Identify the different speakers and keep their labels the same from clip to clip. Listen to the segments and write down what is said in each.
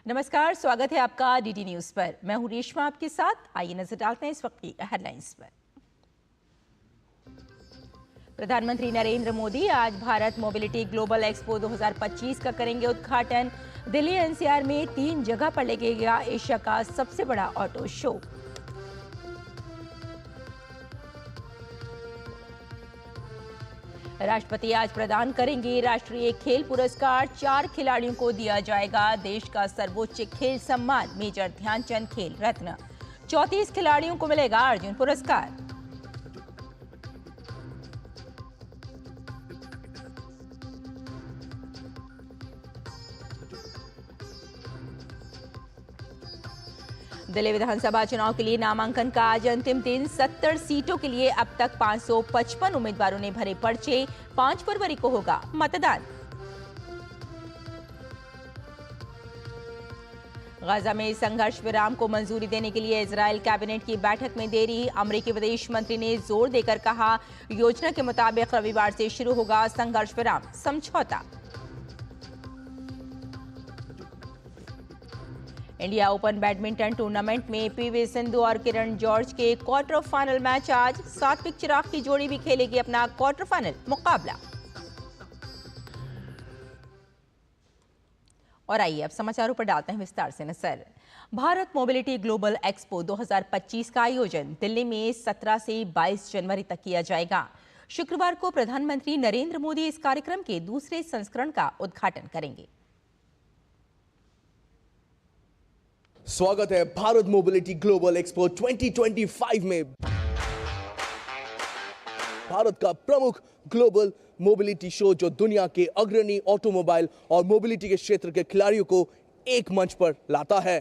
Speaker 1: नमस्कार, स्वागत है आपका डीडी न्यूज पर। मैं हूं रेशमा आपके साथ। आइए नजर डालते हैं इस वक्त की हेडलाइंस पर। प्रधानमंत्री नरेंद्र मोदी आज भारत मोबिलिटी ग्लोबल एक्सपो 2025 का करेंगे उद्घाटन। दिल्ली एनसीआर में 3 जगह पर लगेगा एशिया का सबसे बड़ा ऑटो शो। राष्ट्रपति आज प्रदान करेंगे राष्ट्रीय खेल पुरस्कार। 4 खिलाड़ियों को दिया जाएगा देश का सर्वोच्च खेल सम्मान मेजर ध्यानचंद खेल रत्न। 34 खिलाड़ियों को मिलेगा अर्जुन पुरस्कार। दिल्ली विधानसभा चुनाव के लिए नामांकन का आज अंतिम दिन। 70 सीटों के लिए अब तक 555 उम्मीदवारों ने भरे पर्चे। 5 फरवरी को होगा मतदान। गाजा में संघर्ष विराम को मंजूरी देने के लिए इजरायल कैबिनेट की बैठक में देरी। अमेरिकी विदेश मंत्री ने जोर देकर कहा, योजना के मुताबिक रविवार से शुरू होगा संघर्ष विराम समझौता। इंडिया ओपन बैडमिंटन टूर्नामेंट में पीवी सिंधु और किरण जॉर्ज के क्वार्टर फाइनल मैच आज। सात्विक चिराग की जोड़ी भी खेलेगी अपना क्वार्टर फाइनल मुकाबला। और आइए अब समाचारों पर डालते हैं विस्तार से नजर। भारत मोबिलिटी ग्लोबल एक्सपो 2025 का आयोजन दिल्ली में 17 से 22 जनवरी तक किया जाएगा। शुक्रवार को प्रधानमंत्री नरेंद्र मोदी इस कार्यक्रम के दूसरे संस्करण का उद्घाटन करेंगे।
Speaker 2: स्वागत है भारत मोबिलिटी ग्लोबल एक्सपो 2025 में। भारत का प्रमुख ग्लोबल मोबिलिटी शो जो दुनिया के अग्रणी ऑटोमोबाइल और मोबिलिटी के क्षेत्र के खिलाड़ियों को एक मंच पर लाता है।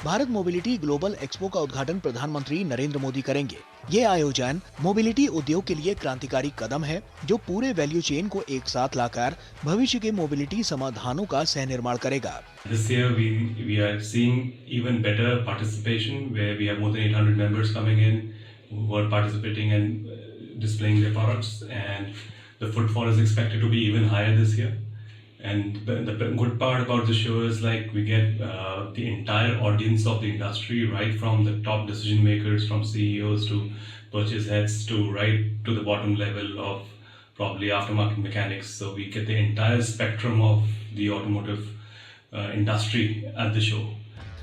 Speaker 3: भारत मोबिलिटी ग्लोबल एक्सपो का उद्घाटन प्रधानमंत्री नरेंद्र मोदी करेंगे। ये आयोजन मोबिलिटी उद्योग के लिए क्रांतिकारी कदम है, जो पूरे वैल्यू चेन को एक साथ लाकर भविष्य के मोबिलिटी समाधानों का सह निर्माण करेगा।
Speaker 4: This year we are seeing even better participation, where we have more than 800 members coming in who are participating and displaying their products, and the footfall is expected to be even higher this year. And the good part about the show is like we get the entire audience of the industry, right from the top decision makers, from CEOs to purchase heads to right to the bottom level of probably aftermarket mechanics. So we get the entire spectrum of the automotive industry at the show.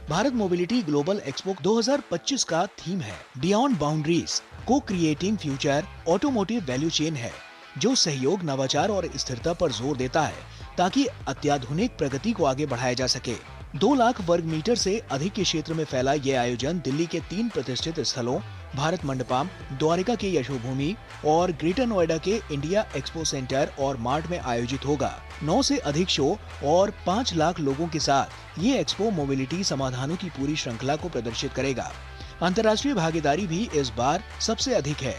Speaker 3: Bharat mobility global expo 2025 का theme है beyond boundaries, को creating future automotive value chain है, जो सहयोग, नवाचार और स्थिरता पर जोर देता है ताकि अत्याधुनिक प्रगति को आगे बढ़ाया जा सके। 2 लाख वर्ग मीटर से अधिक के क्षेत्र में फैला ये आयोजन दिल्ली के 3 प्रतिष्ठित स्थलों भारत मंडपम, द्वारिका के यशोभूमि और ग्रेटर नोएडा के इंडिया एक्सपो सेंटर और मार्ट में आयोजित होगा। 9 से अधिक शो और 5 लाख लोगों के साथ ये एक्सपो मोबिलिटी समाधानों की पूरी श्रृंखला को प्रदर्शित करेगा। अंतर्राष्ट्रीय भागीदारी भी इस बार सबसे अधिक है।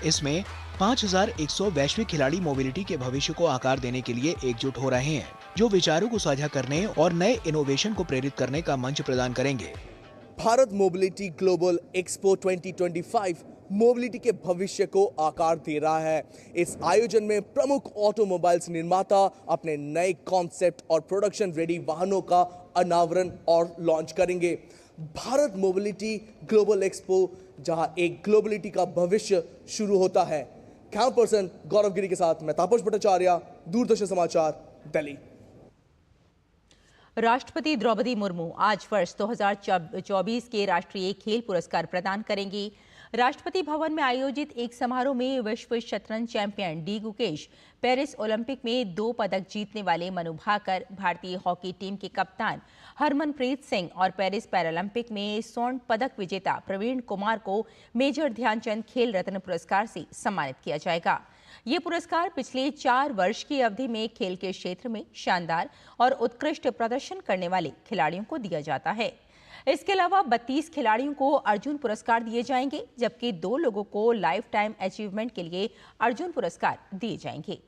Speaker 3: इसमें 5100 वैश्विक खिलाड़ी मोबिलिटी के भविष्य को आकार देने के लिए एकजुट हो रहे हैं, जो विचारों को साझा करने और नए इनोवेशन को प्रेरित करने का मंच प्रदान करेंगे।
Speaker 2: Bharat mobility global expo 2025 mobility के भविष्य को आकार दे रहा है। इस आयोजन में प्रमुख ऑटोमोबाइल्स निर्माता अपने नए कॉन्सेप्ट और प्रोडक्शन रेडी वाहनों का अनावरण और लॉन्च करेंगे। भारत मोबिलिटी ग्लोबल एक्सपो, जहां एक ग्लोबलिटी का भविष्य शुरू होता है। कैमरा पर्सन गौरव गिरी के साथ मैं तापस भट्टाचार्य, दूरदर्शन समाचार, दिल्ली।
Speaker 1: राष्ट्रपति द्रौपदी मुर्मू आज वर्ष 2024 के राष्ट्रीय खेल पुरस्कार प्रदान करेंगी। राष्ट्रपति भवन में आयोजित एक समारोह में विश्व शतरंज champion D Gukesh, Paris Olympic में 2 पदक जीतने वाले मनु भाकर, भारतीय हॉकी टीम के कप्तान हरमनप्रीत सिंह और पेरिस पैरालंपिक में स्वर्ण पदक विजेता प्रवीण कुमार को मेजर ध्यानचंद खेल रत्न पुरस्कार से सम्मानित किया जाएगा। ये पुरस्कार पिछले 4 वर्ष की अवधि में खेल के क्षेत्र में शानदार और उत्कृष्ट प्रदर्शन करने वाले खिलाड़ियों को दिया जाता है। इसके अलावा 32 खिलाड़ियों को अर्जुन पुरस्कार दिए जाएंगे, जबकि 2 लोगों को लाइफ टाइम अचीवमेंट के लिए अर्जुन पुरस्कार दिए जाएंगे।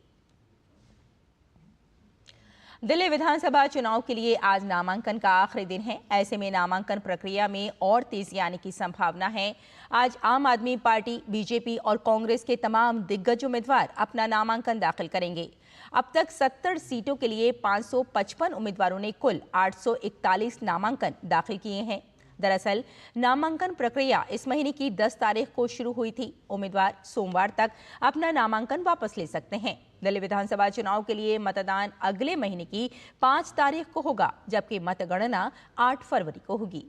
Speaker 1: दिल्ली विधानसभा चुनाव के लिए आज नामांकन का आखिरी दिन है। ऐसे में नामांकन प्रक्रिया में और तेजी आने की संभावना है। आज आम आदमी पार्टी, बीजेपी और कांग्रेस के तमाम दिग्गज उम्मीदवार अपना नामांकन दाखिल करेंगे। अब तक 70 सीटों के लिए 555 उम्मीदवारों ने कुल 841 नामांकन दाखिल किए हैं। दरअसल नामांकन प्रक्रिया इस महीने की 10 तारीख को शुरू हुई थी। उम्मीदवार सोमवार तक अपना नामांकन वापस ले सकते हैं। दिल्ली विधानसभा चुनाव के लिए मतदान अगले महीने की 5 तारीख को होगा, जबकि मतगणना 8 फरवरी को होगी।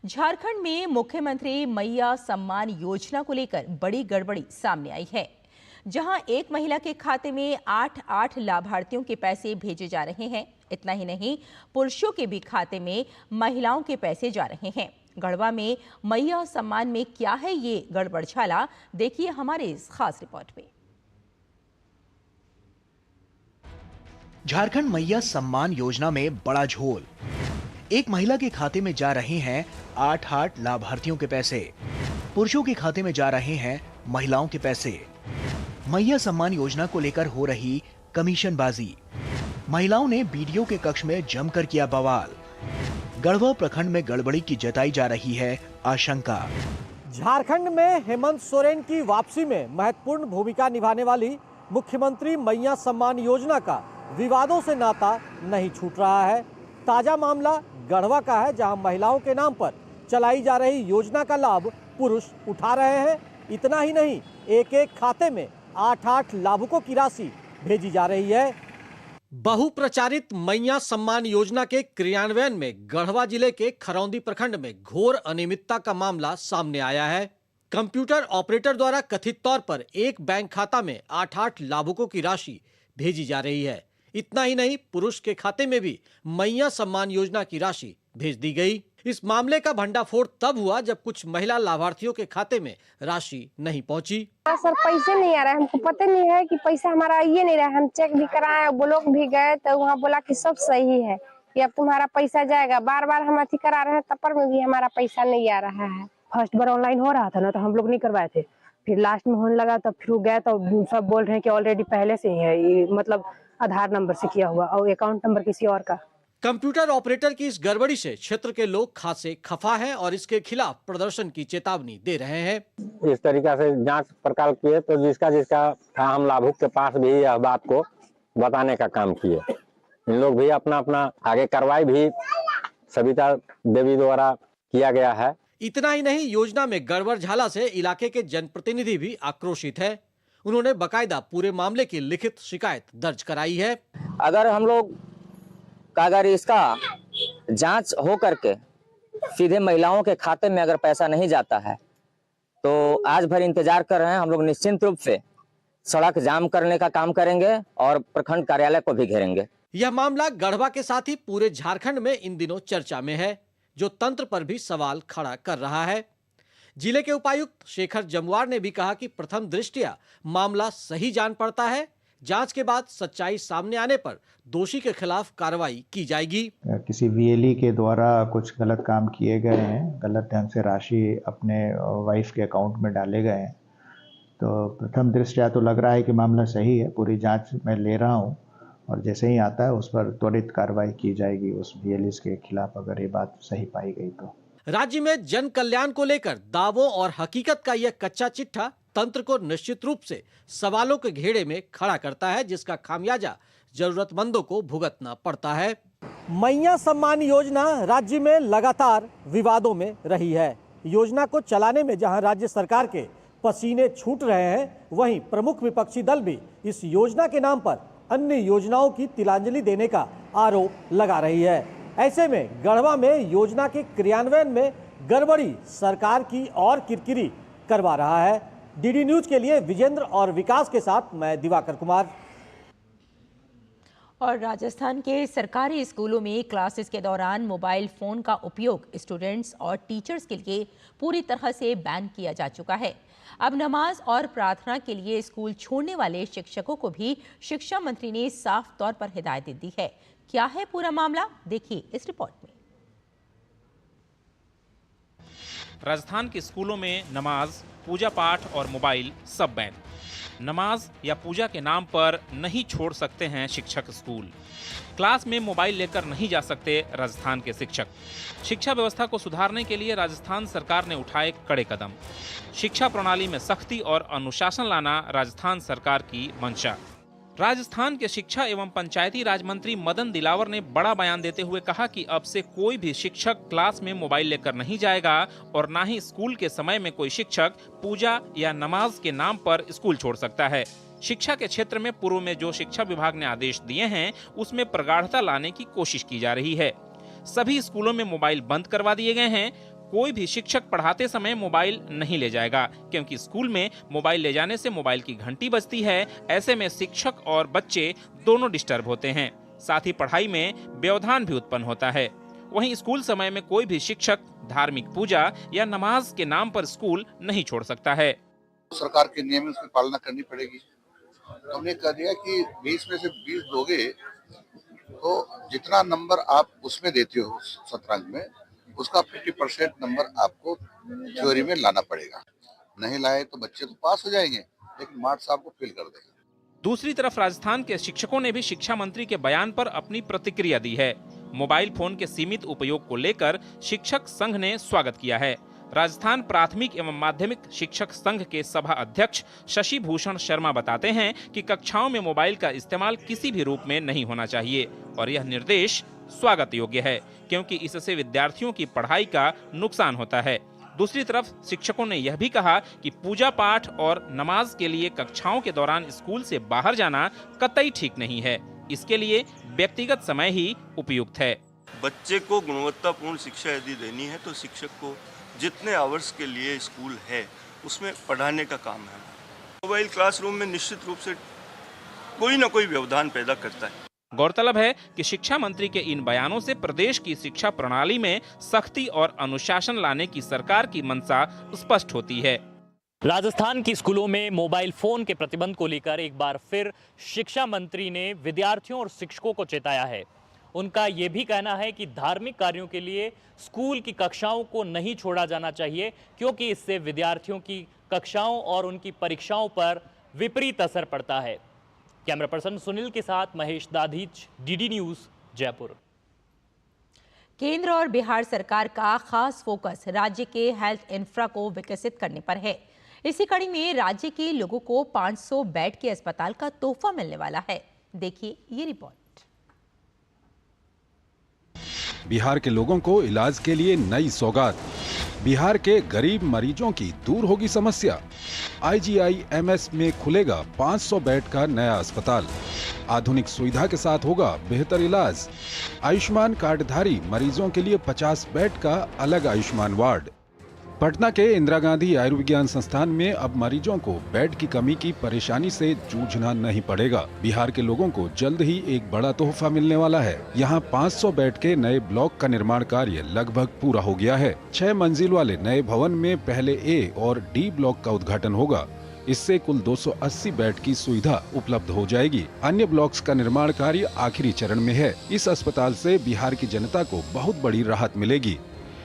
Speaker 1: झारखंड में मुख्यमंत्री मैया सम्मान योजना को लेकर बड़ी गड़बड़ी सामने आई है, जहां एक महिला के खाते में 8 लाभार्थियों के पैसे भेजे जा रहे हैं। इतना ही नहीं, पुरुषों के भी खाते में महिलाओं के पैसे जा रहे हैं। गढ़वा में मैया सम्मान में क्या है ये गड़बड़झाला, देखिए हमारे इस खास रिपोर्ट में।
Speaker 3: झारखंड मैया सम्मान योजना में बड़ा झोल। एक महिला के खाते में जा रहे हैं 8 लाभार्थियों के पैसे, पुरुषों के खाते में जा रहे हैं महिलाओं के पैसे। मैया सम्मान योजना को लेकर हो रही कमीशनबाजी। महिलाओं ने बीडीओ के कक्ष में जमकर किया बवाल। गढ़वा प्रखंड में गड़बड़ी की जताई जा रही है आशंका।
Speaker 5: झारखंड में हेमंत सोरेन की वापसी में महत्वपूर्ण भूमिका निभाने वाली मुख्यमंत्री मैया सम्मान योजना का विवादों से नाता नहीं छूट रहा है। ताजा मामला गढ़वा का है, जहां महिलाओं के नाम पर चलाई जा रही योजना का लाभ पुरुष उठा रहे हैं। इतना ही नहीं, एक खाते में 8 लाभुकों की राशि भेजी जा रही है। बहुप्रचारित मैया सम्मान योजना के क्रियान्वयन में गढ़वा जिले के खरौंदी प्रखंड में घोर अनियमितता का मामला सामने आया है। कंप्यूटर ऑपरेटर द्वारा कथित तौर पर एक बैंक खाता में 8 लाभुकों की राशि भेजी जा रही है। इतना ही नहीं, पुरुष के खाते में भी मैया सम्मान योजना की राशि भेज दी गई। इस मामले का भंडाफोड़ तब हुआ जब कुछ महिला लाभार्थियों के खाते में राशि नहीं पहुंची।
Speaker 6: सर, पैसे नहीं आ रहे, हमको पता नहीं है कि पैसा हमारा ये नहीं रहा। हम चेक भी कराए, ब्लॉक भी गए तो वहाँ बोला कि सब सही है, कि अब तुम्हारा पैसा जाएगा। बार बार हम अथी करा रहे हैं, तब पर में भी हमारा पैसा नहीं आ रहा है।
Speaker 7: फर्स्ट बार ऑनलाइन हो रहा था ना, तो हम लोग नहीं करवाए थे। फिर लास्ट में होने लगा, तब फिर गए तो सब बोल रहे हैं कि ऑलरेडी पहले से ही है, ये मतलब आधार नंबर से किया हुआ और अकाउंट नंबर किसी और का।
Speaker 5: कंप्यूटर ऑपरेटर की इस गड़बड़ी से क्षेत्र के लोग खासे खफा हैं और इसके खिलाफ प्रदर्शन की चेतावनी दे रहे हैं।
Speaker 8: इस तरीका से जांच पड़ताल किए तो जिसका था, हम लाभुक के पास भी यह बात को बताने का काम किए। इन लोग भी अपना आगे कार्रवाई भी सविता देवी द्वारा किया गया है।
Speaker 5: इतना ही नहीं, योजना में गड़बड़झाला से इलाके के जनप्रतिनिधि भी आक्रोशित है। उन्होंने बकायदा पूरे मामले की लिखित शिकायत दर्ज कराई है।
Speaker 9: अगर हम लोग अगर इसका जांच हो करके सीधे महिलाओं के खाते में अगर पैसा नहीं जाता है तो आज भर इंतजार कर रहे हैं। हम लोग निश्चिंत रूप से सड़क जाम करने का काम करेंगे और प्रखंड कार्यालय को भी घेरेंगे।
Speaker 5: यह मामला गढ़वा के साथ ही पूरे झारखंड में इन दिनों चर्चा में है, जो तंत्र पर भी सवाल खड़ा कर रहा है। जिले के उपायुक्त शेखर जमुआर ने भी कहा कि प्रथम दृष्टया मामला सही जान पड़ता है। जांच के बाद सच्चाई सामने आने पर दोषी के खिलाफ कार्रवाई की जाएगी।
Speaker 10: किसी वीएलई के द्वारा कुछ गलत काम किए गए हैं, गलत ढंग से राशि अपने वाइफ के अकाउंट में डाले गए हैं, तो प्रथम दृष्टया तो लग रहा है कि मामला सही है। पूरी जांच मैं ले रहा हूं और जैसे ही आता है उस पर त्वरित कार्रवाई की जाएगी उस वीएलई के खिलाफ, अगर ये बात सही पाई गई तो।
Speaker 5: राज्य में जन कल्याण को लेकर दावों और हकीकत का यह कच्चा चिट्ठा तंत्र को निश्चित रूप से सवालों के घेरे में खड़ा करता है, जिसका खामियाजा जरूरतमंदों को भुगतना पड़ता है। मैया सम्मान योजना राज्य में लगातार विवादों में रही है। योजना को चलाने में जहां राज्य सरकार के पसीने छूट रहे हैं, वहीं प्रमुख विपक्षी दल भी इस योजना के नाम पर अन्य योजनाओं की तिलांजलि देने का आरोप लगा रही है। ऐसे में गढ़वा में योजना के क्रियान्वयन में गड़बड़ी सरकार की और किरकिरी करवा रहा है। डीडी न्यूज के लिए विजेंद्र और विकास के साथ मैं दिवाकर कुमार।
Speaker 1: और राजस्थान के सरकारी स्कूलों में क्लासेस के दौरान मोबाइल फोन का उपयोग स्टूडेंट्स और टीचर्स के लिए पूरी तरह से बैन किया जा चुका है। अब नमाज और प्रार्थना के लिए स्कूल छोड़ने वाले शिक्षकों को भी शिक्षा मंत्री ने साफ तौर पर हिदायत दी है। क्या है पूरा मामला, देखिए इस रिपोर्ट में।
Speaker 11: राजस्थान के स्कूलों में नमाज, पूजा पाठ और मोबाइल सब बैन। नमाज या पूजा के नाम पर नहीं छोड़ सकते हैं शिक्षक स्कूल। क्लास में मोबाइल लेकर नहीं जा सकते राजस्थान के शिक्षक। शिक्षा व्यवस्था को सुधारने के लिए राजस्थान सरकार ने उठाए कड़े कदम। शिक्षा प्रणाली में सख्ती और अनुशासन लाना राजस्थान सरकार की मंशा। राजस्थान के शिक्षा एवं पंचायती राज मंत्री मदन दिलावर ने बड़ा बयान देते हुए कहा कि अब से कोई भी शिक्षक क्लास में मोबाइल लेकर नहीं जाएगा और ना ही स्कूल के समय में कोई शिक्षक पूजा या नमाज के नाम पर स्कूल छोड़ सकता है। शिक्षा के क्षेत्र में पूर्व में जो शिक्षा विभाग ने आदेश दिए हैं उसमें प्रगाढ़ता लाने की कोशिश की जा रही है। सभी स्कूलों में मोबाइल बंद करवा दिए गए हैं। कोई भी शिक्षक पढ़ाते समय मोबाइल नहीं ले जाएगा, क्योंकि स्कूल में मोबाइल ले जाने से मोबाइल की घंटी बजती है। ऐसे में शिक्षक और बच्चे दोनों डिस्टर्ब होते हैं, साथ ही पढ़ाई में व्यवधान भी उत्पन्न होता है। वहीं स्कूल समय में कोई भी शिक्षक धार्मिक पूजा या नमाज के नाम पर स्कूल नहीं छोड़ सकता है।
Speaker 12: सरकार के नियम उसकी पालना करनी पड़ेगी। तो हमने कह दिया कि 20 में से 20 दोगे तो जितना नंबर आप उसमें देते हो शतरंज में, उसका 50% नंबर आपको थ्योरी में लाना पड़ेगा। नहीं लाए तो बच्चे तो पास हो जाएंगे, लेकिन मार्क्स आपको फेल कर देगा।
Speaker 11: दूसरी तरफ राजस्थान के शिक्षकों ने भी शिक्षा मंत्री के बयान पर अपनी प्रतिक्रिया दी है। मोबाइल फोन के सीमित उपयोग को लेकर शिक्षक संघ ने स्वागत किया है। राजस्थान प्राथमिक एवं माध्यमिक शिक्षक संघ के सभा अध्यक्ष शशि भूषण शर्मा बताते हैं कि कक्षाओं में मोबाइल का इस्तेमाल किसी भी रूप में नहीं होना चाहिए और यह निर्देश स्वागत योग्य है, क्योंकि इससे विद्यार्थियों की पढ़ाई का नुकसान होता है। दूसरी तरफ शिक्षकों ने यह भी कहा कि पूजा पाठ और नमाज के लिए कक्षाओं के दौरान स्कूल से बाहर जाना कतई ठीक नहीं है। इसके लिए व्यक्तिगत समय ही उपयुक्त है।
Speaker 13: बच्चे को गुणवत्तापूर्ण शिक्षा यदि देनी है तो शिक्षक को जितने आवर्स के लिए स्कूल है उसमें पढ़ाने का काम है। मोबाइल क्लासरूम में निश्चित रूप से कोई ना कोई व्यवधान पैदा करता है।
Speaker 11: गौरतलब है कि शिक्षा मंत्री के इन बयानों से प्रदेश की शिक्षा प्रणाली में सख्ती और अनुशासन लाने की सरकार की मंशा स्पष्ट होती है।
Speaker 14: राजस्थान की स्कूलों में मोबाइल फोन के प्रतिबंध को लेकर एक बार फिर शिक्षा मंत्री ने विद्यार्थियों और शिक्षकों को चेताया है। उनका ये भी कहना है कि धार्मिक कार्यों के लिए स्कूल की कक्षाओं को नहीं छोड़ा जाना चाहिए, क्योंकि इससे विद्यार्थियों की कक्षाओं और उनकी परीक्षाओं पर विपरीत असर पड़ता है। कैमरा पर्सन सुनील के साथ महेश दाधीच, डीडी न्यूज, जयपुर।
Speaker 1: केंद्र और बिहार सरकार का खास फोकस राज्य के हेल्थ इंफ्रा को विकसित करने पर है। इसी कड़ी में राज्य के लोगों को 500 बेड के अस्पताल का तोहफा मिलने वाला है। देखिए ये रिपोर्ट।
Speaker 15: बिहार के लोगों को इलाज के लिए नई सौगात। बिहार के गरीब मरीजों की दूर होगी समस्या। IGIMS में खुलेगा 500 बेड का नया अस्पताल। आधुनिक सुविधा के साथ होगा बेहतर इलाज। आयुष्मान कार्डधारी मरीजों के लिए 50 बेड का अलग आयुष्मान वार्ड। पटना के इंदिरा गांधी आयुर्विज्ञान संस्थान में अब मरीजों को बेड की कमी की परेशानी से जूझना नहीं पड़ेगा। बिहार के लोगों को जल्द ही एक बड़ा तोहफा मिलने वाला है। यहाँ 500 बेड के नए ब्लॉक का निर्माण कार्य लगभग पूरा हो गया है। 6 मंजिल वाले नए भवन में पहले A और D ब्लॉक का उद्घाटन होगा। इससे कुल 280 बेड की सुविधा उपलब्ध हो जाएगी। अन्य ब्लॉक्स का निर्माण कार्य आखिरी चरण में है। इस अस्पताल से बिहार की जनता को बहुत बड़ी राहत मिलेगी।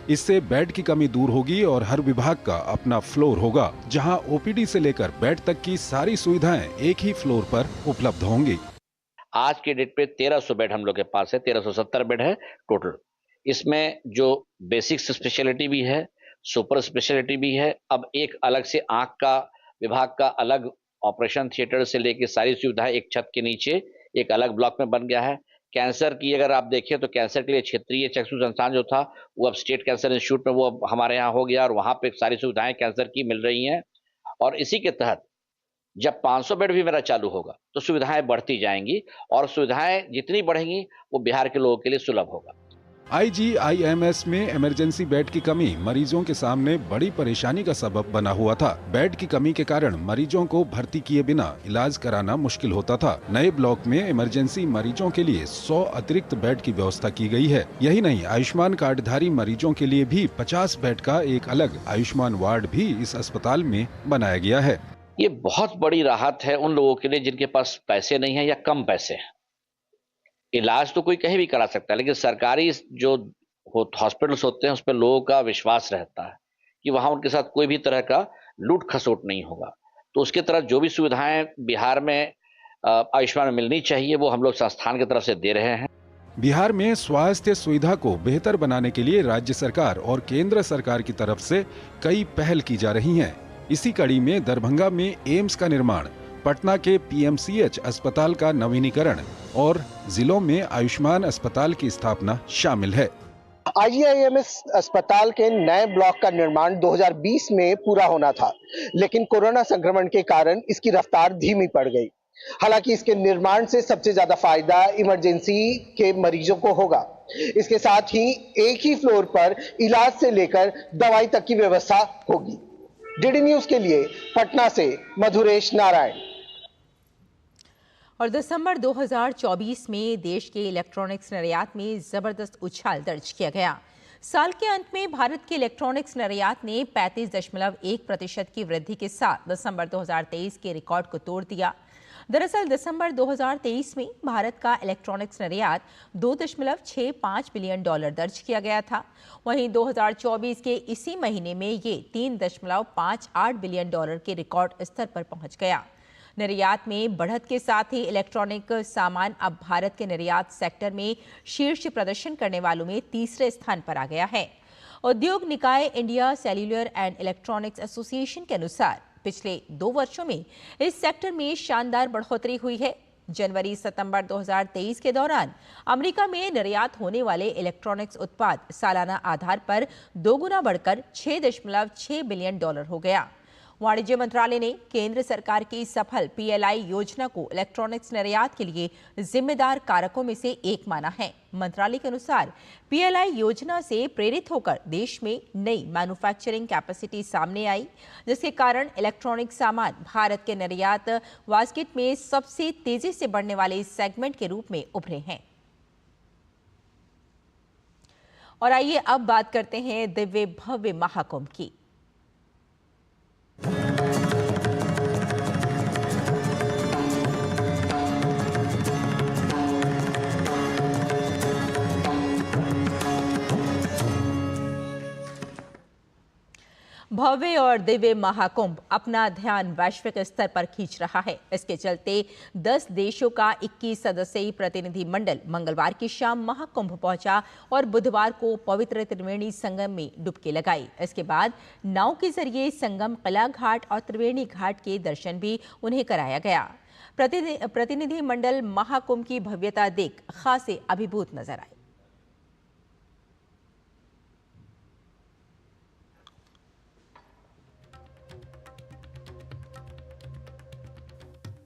Speaker 15: इससे बेड की कमी दूर होगी और हर विभाग का अपना फ्लोर होगा, जहां OPD से लेकर बेड तक की सारी सुविधाएं एक ही फ्लोर पर उपलब्ध होंगी।
Speaker 16: आज के डेट पे 1300 बेड हम लोग के पास है, 1370 बेड है टोटल। इसमें जो बेसिक स्पेशलिटी भी है, सुपर स्पेशलिटी भी है। अब एक अलग से आंख का विभाग का अलग ऑपरेशन थिएटर से लेकर सारी सुविधाएं एक छत के नीचे एक अलग ब्लॉक में बन गया है। कैंसर की अगर आप देखें तो कैंसर के लिए क्षेत्रीय चक्षु संस्थान जो था वो अब स्टेट कैंसर इंस्टीट्यूट में वो अब हमारे यहाँ हो गया और वहाँ पे सारी सुविधाएं कैंसर की मिल रही हैं। और इसी के तहत जब 500 बेड भी मेरा चालू होगा तो सुविधाएं बढ़ती जाएंगी और सुविधाएं जितनी बढ़ेंगी वो बिहार के लोगों के लिए सुलभ होगा।
Speaker 15: IGIMS में इमरजेंसी बेड की कमी मरीजों के सामने बड़ी परेशानी का सबब बना हुआ था। बेड की कमी के कारण मरीजों को भर्ती किए बिना इलाज कराना मुश्किल होता था। नए ब्लॉक में इमरजेंसी मरीजों के लिए 100 अतिरिक्त बेड की व्यवस्था की गई है। यही नहीं, आयुष्मान कार्डधारी मरीजों के लिए भी 50 बेड का एक अलग आयुष्मान वार्ड भी इस अस्पताल में बनाया गया है।
Speaker 16: ये बहुत बड़ी राहत है उन लोगों के लिए जिनके पास पैसे नहीं है या कम पैसे हैं। इलाज तो कोई कहीं भी करा सकता है, लेकिन सरकारी जो हॉस्पिटल्स होते हैं उस पर लोगों का विश्वास रहता है कि वहां उनके साथ कोई भी तरह का लूट खसोट नहीं होगा। तो उसके तरफ जो भी सुविधाएं बिहार में आयुष्मान में मिलनी चाहिए वो हम लोग संस्थान की तरफ से दे रहे हैं।
Speaker 15: बिहार में स्वास्थ्य सुविधा को बेहतर बनाने के लिए राज्य सरकार और केंद्र सरकार की तरफ से कई पहल की जा रही हैं। इसी कड़ी में दरभंगा में एम्स का निर्माण, पटना के पीएमसीएच अस्पताल का नवीनीकरण और जिलों में आयुष्मान अस्पताल की स्थापना शामिल है।
Speaker 17: IGIMS अस्पताल के नए ब्लॉक का निर्माण 2020 में पूरा होना था, लेकिन कोरोना संक्रमण के कारण इसकी रफ्तार धीमी पड़ गई। हालांकि इसके निर्माण से सबसे ज्यादा फायदा इमरजेंसी के मरीजों को होगा। इसके साथ ही एक ही फ्लोर पर इलाज से लेकर दवाई तक की व्यवस्था होगी। डीडी न्यूज के लिए पटना से मधुरेश नारायण।
Speaker 1: और दिसंबर 2024 में देश के इलेक्ट्रॉनिक्स निर्यात में जबरदस्त उछाल दर्ज किया गया। साल के अंत में भारत के इलेक्ट्रॉनिक्स निर्यात ने 35.1% की वृद्धि के साथ दिसंबर 2023 के रिकॉर्ड को तोड़ दिया। दरअसल दिसंबर 2023 में भारत का इलेक्ट्रॉनिक्स निर्यात $2.65 बिलियन दर्ज किया गया था। वहीं 2024 के इसी महीने में ये $3.58 बिलियन के रिकॉर्ड स्तर पर पहुंच गया। निर्यात में बढ़त के साथ ही इलेक्ट्रॉनिक सामान अब भारत के निर्यात सेक्टर में शीर्ष प्रदर्शन करने वालों में तीसरे स्थान पर आ गया है। उद्योग निकाय India cellular and electronics association के अनुसार पिछले 2 वर्षों में इस सेक्टर में शानदार बढ़ोतरी हुई है। जनवरी सितंबर 2023 के दौरान अमेरिका में निर्यात होने वाले इलेक्ट्रॉनिक्स उत्पाद सालाना आधार पर 2 गुना बढ़कर $6.6 बिलियन हो गया। वाणिज्य मंत्रालय ने केंद्र सरकार की सफल PLI योजना को इलेक्ट्रॉनिक्स निर्यात के लिए जिम्मेदार कारकों में से एक माना है। मंत्रालय के अनुसार PLI योजना से प्रेरित होकर देश में नई मैन्युफैक्चरिंग कैपेसिटी सामने आई, जिसके कारण इलेक्ट्रॉनिक सामान भारत के निर्यात बास्केट में सबसे तेजी से बढ़ने वाले सेगमेंट के रूप में उभरे हैं। और आइए अब बात करते हैं दिव्य भव्य महाकुंभ की। भव्य और दिव्य महाकुंभ अपना ध्यान वैश्विक स्तर पर खींच रहा है। इसके चलते 10 देशों का 21 सदस्यीय प्रतिनिधि मंडल मंगलवार की शाम महाकुंभ पहुंचा और बुधवार को पवित्र त्रिवेणी संगम में डुबकी लगाई। इसके बाद नाव के जरिए संगम, किला घाट और त्रिवेणी घाट के दर्शन भी उन्हें कराया गया। प्रतिनिधि मंडल महाकुंभ की भव्यता देख खासे अभिभूत नजर आए।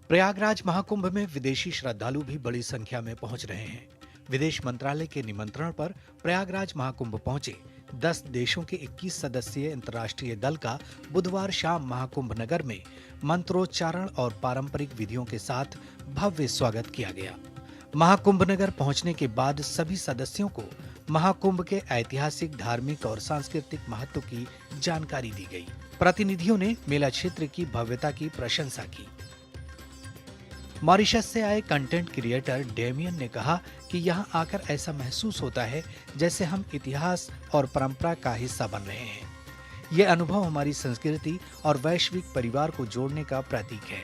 Speaker 3: प्रयागराज महाकुंभ में विदेशी श्रद्धालु भी बड़ी संख्या में पहुंच रहे हैं। विदेश मंत्रालय के निमंत्रण पर प्रयागराज महाकुंभ पहुंचे 10 देशों के 21 सदस्यीय अंतर्राष्ट्रीय दल का बुधवार शाम महाकुंभ नगर में मंत्रोच्चारण और पारंपरिक विधियों के साथ भव्य स्वागत किया गया। महाकुंभ नगर पहुंचने के बाद सभी सदस्यों को महाकुंभ के ऐतिहासिक, धार्मिक और सांस्कृतिक महत्व की जानकारी दी गई। प्रतिनिधियों ने मेला क्षेत्र की भव्यता की प्रशंसा की। मॉरिशस से आए कंटेंट क्रिएटर डेमियन ने कहा कि यहां आकर ऐसा महसूस होता है जैसे हम इतिहास और परंपरा का हिस्सा बन रहे हैं। ये अनुभव हमारी संस्कृति और वैश्विक परिवार को जोड़ने का प्रतीक है।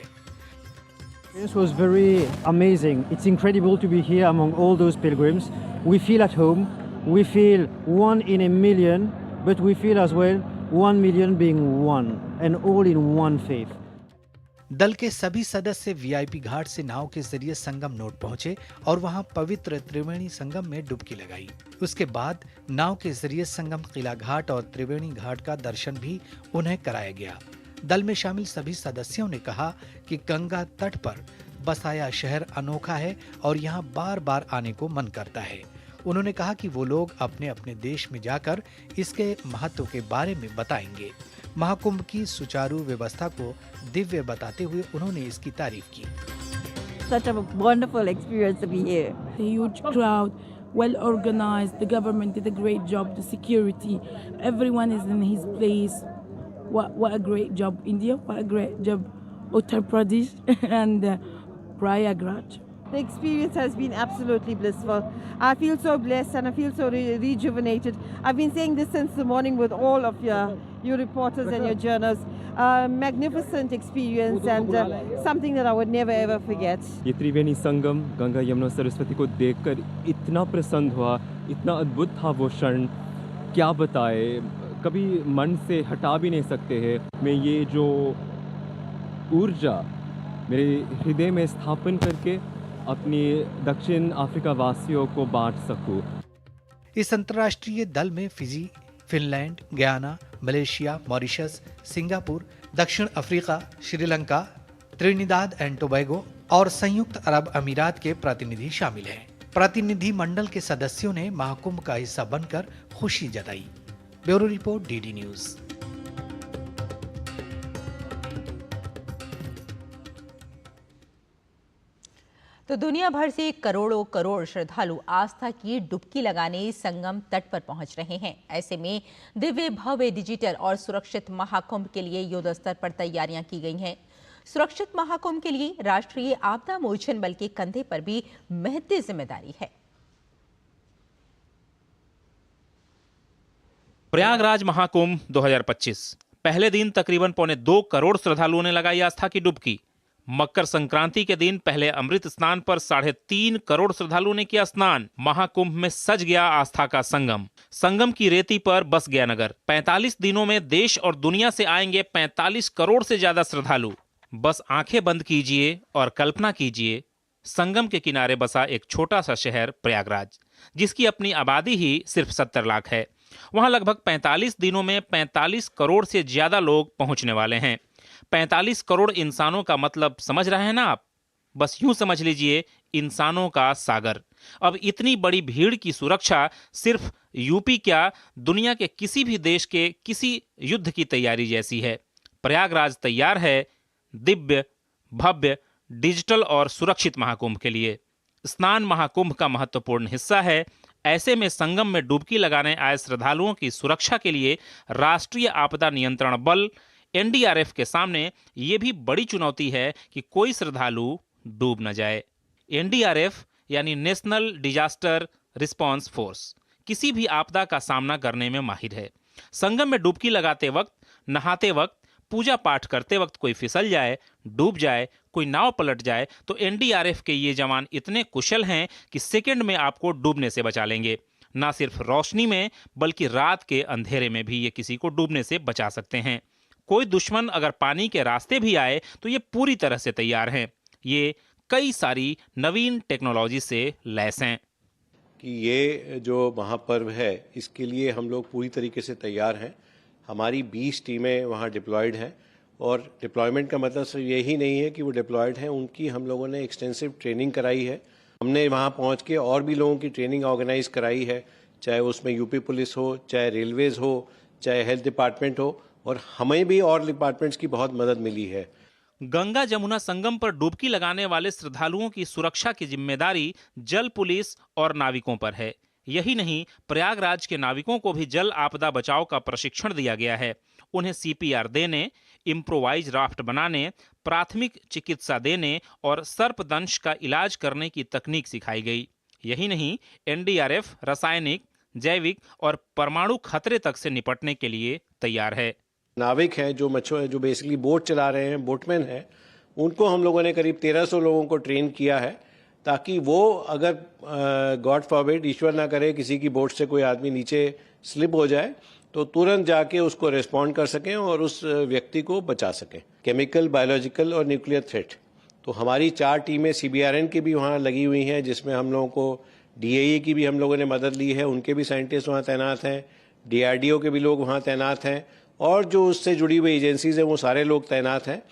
Speaker 18: This was very amazing. It's incredible to be here among all those pilgrims. We feel at home. We feel 1 in a million, but we feel as well 1 million being one and all in one faith.
Speaker 3: दल के सभी सदस्य VIP घाट से नाव के जरिए संगम note पहुंचे और वहां पवित्र त्रिवेणी संगम में डुबकी लगाई। उसके बाद नाव के जरिए संगम, किला घाट और त्रिवेणी घाट का दर्शन भी उन्हें कराया गया। दल में शामिल सभी सदस्यों ने कहा कि गंगा तट पर बसाया शहर अनोखा है और यहाँ बार बार आने को मन करता है। उन्होंने कहा कि वो लोग अपने अपने देश में जाकर इसके महत्व के बारे में बताएंगे। महाकुंभ की सुचारू व्यवस्था को दिव्य बताते हुए उन्होंने इसकी तारीफ की।
Speaker 19: Such a wonderful experience to be here.
Speaker 20: The huge crowd, well organized. The government did a great job. The security, everyone is in his place. What a great job, India. What a great job, Uttar Pradesh and Prayagraj.
Speaker 21: The experience has been absolutely blissful. I feel so blessed and I feel so rejuvenated. I've been saying this since the morning with all of your reporters and your journalists. Magnificent experience and something that I would never ever forget.
Speaker 22: ये त्रिवेणी संगम गंगा यमुना सरस्वती को देखकर इतना प्रसन्न हुआ, इतना अद्भुत था वो क्षण, क्या बताए, कभी मन से हटा भी नहीं सकते हैं। मैं ये जो ऊर्जा मेरे हृदय में स्थापन करके अपनी दक्षिण अफ्रीका वासियों को बांट सकूं।
Speaker 3: इस अंतर्राष्ट्रीय दल में Fiji, Finland, Guyana, Malaysia, Mauritius, Singapore, दक्षिण Africa, Sri Lanka, Trinidad and Tobago और संयुक्त अरब अमीरात के प्रतिनिधि शामिल हैं। प्रतिनिधि मंडल के सदस्यों ने महाकुंभ का हिस्सा बनकर खुशी जताई। Bureau report, DD news.
Speaker 1: तो दुनिया भर से करोड़ों करोड़ श्रद्धालु आस्था की डुबकी लगाने संगम तट पर पहुंच रहे हैं। ऐसे में दिव्य भव्य डिजिटल और सुरक्षित महाकुंभ के लिए युद्ध स्तर पर तैयारियां की गई हैं। सुरक्षित महाकुंभ के लिए राष्ट्रीय आपदा मोचन बल के कंधे पर भी महती जिम्मेदारी है।
Speaker 11: प्रयागराज महाकुंभ 2025 पहले दिन तकरीबन 2.25 करोड़ श्रद्धालुओं ने लगाई आस्था की डुबकी। मकर संक्रांति के दिन पहले अमृत स्नान पर 3.5 करोड़ श्रद्धालुओं ने किया स्नान। महाकुंभ में सज गया आस्था का संगम। संगम की रेती पर बस गया नगर। 45 दिनों में देश और दुनिया से आएंगे 45 करोड़ से ज्यादा श्रद्धालु। बस आंखें बंद कीजिए और कल्पना कीजिए, संगम के किनारे बसा एक छोटा सा शहर प्रयागराज, जिसकी अपनी आबादी ही सिर्फ 70 लाख है। वहां लगभग 45 दिनों में 45 करोड़ से ज्यादा लोग पहुंचने वाले हैं। 45 करोड़ इंसानों का मतलब समझ रहे हैं ना आप? बस यूं समझ लीजिए, इंसानों का सागर। अब इतनी बड़ी भीड़ की सुरक्षा सिर्फ यूपी क्या, दुनिया के किसी भी देश के किसी युद्ध की तैयारी जैसी है। प्रयागराज तैयार है दिव्य भव्य डिजिटल और सुरक्षित महाकुंभ के लिए। स्नान महाकुंभ का महत्वपूर्ण हिस्सा है। ऐसे में संगम में डुबकी लगाने आए श्रद्धालुओं की सुरक्षा के लिए राष्ट्रीय आपदा नियंत्रण बल एनडीआरएफ के सामने ये भी बड़ी चुनौती है कि कोई श्रद्धालु डूब न जाए। एनडीआरएफ यानी नेशनल डिजास्टर रिस्पांस फोर्स किसी भी आपदा का सामना करने में माहिर है। संगम में डुबकी लगाते वक्त, नहाते वक्त, पूजा पाठ करते वक्त कोई फिसल जाए, डूब जाए, कोई नाव पलट जाए तो एनडीआरएफ के ये जवान इतने कुशल हैं कि सेकंड में आपको डूबने से बचा लेंगे। ना सिर्फ रोशनी में बल्कि रात के अंधेरे में भी ये किसी को डूबने से बचा सकते हैं। कोई दुश्मन अगर पानी के रास्ते भी आए तो ये पूरी तरह से तैयार हैं। ये कई सारी नवीन टेक्नोलॉजी से लैस हैं
Speaker 23: कि ये जो महापर्व है इसके लिए हम लोग पूरी तरीके से तैयार हैं। हमारी 20 टीमें वहाँ डिप्लॉयड हैं और डिप्लॉयमेंट का मतलब सिर्फ यही नहीं है कि वो डिप्लॉयड हैं, उनकी हम लोगों ने एक्सटेंसिव ट्रेनिंग कराई है। हमने वहाँ पहुँच के और भी लोगों की ट्रेनिंग ऑर्गेनाइज कराई है, चाहे उसमें यूपी पुलिस हो, चाहे रेलवेज़ हो, चाहे हेल्थ डिपार्टमेंट हो, और हमें भी और डिपार्टमेंट्स की बहुत मदद मिली है।
Speaker 11: गंगा जमुना संगम पर डुबकी लगाने वाले श्रद्धालुओं की सुरक्षा की जिम्मेदारी जल पुलिस और नाविकों पर है। यही नहीं, प्रयागराज के नाविकों को भी जल आपदा बचाव का प्रशिक्षण दिया गया है। उन्हें सीपीआर देने, इम्प्रोवाइज राफ्ट बनाने, प्राथमिक चिकित्सा देने और सर्पदंश का इलाज करने की तकनीक सिखाई गई। यही नहीं, एनडीआरएफ रासायनिक, जैविक और परमाणु खतरे तक से निपटने के लिए तैयार है।
Speaker 23: नाविक हैं जो बेसिकली बोट चला रहे हैं, बोटमैन हैं, उनको हम लोगों ने करीब 1300 लोगों को ट्रेन किया है ताकि वो अगर गॉड फॉरबिड, ईश्वर ना करे, किसी की बोट से कोई आदमी नीचे स्लिप हो जाए तो तुरंत जाके उसको रिस्पॉन्ड कर सकें और उस व्यक्ति को बचा सकें। केमिकल, बायोलॉजिकल और न्यूक्लियर थ्रेट, तो हमारी 4 टीमें CBRN की भी वहाँ लगी हुई हैं, जिसमें हम लोगों को DAE की भी हम लोगों ने मदद ली है, उनके भी साइंटिस्ट वहाँ तैनात हैं, DRDO के भी लोग वहाँ तैनात हैं और जो उससे जुड़ी हुई एजेंसीज हैं वो सारे लोग तैनात हैं।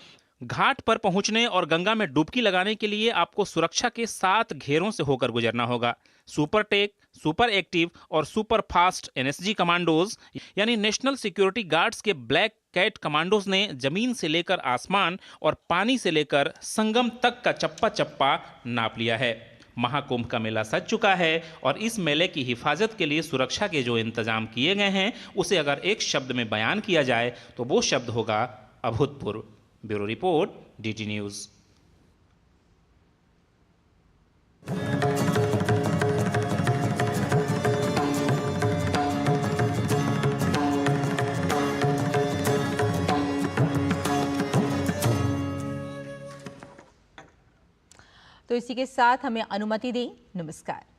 Speaker 11: घाट पर पहुंचने और गंगा में डुबकी लगाने के लिए आपको सुरक्षा के 7 घेरों से होकर गुजरना होगा। सुपर टेक, सुपर एक्टिव और सुपर फास्ट NSG कमांडोज यानी नेशनल सिक्योरिटी गार्ड्स के ब्लैक कैट कमांडोज ने जमीन से लेकर आसमान और पानी से लेकर संगम तक का चप्पा चप्पा नाप लिया है। महाकुंभ का मेला सज चुका है और इस मेले की हिफाजत के लिए सुरक्षा के जो इंतजाम किए गए हैं उसे अगर एक शब्द में बयान किया जाए तो वो शब्द होगा अभूतपूर्व। Bureau report, DD news.
Speaker 1: तो इसी के साथ हमें अनुमति दें। नमस्कार।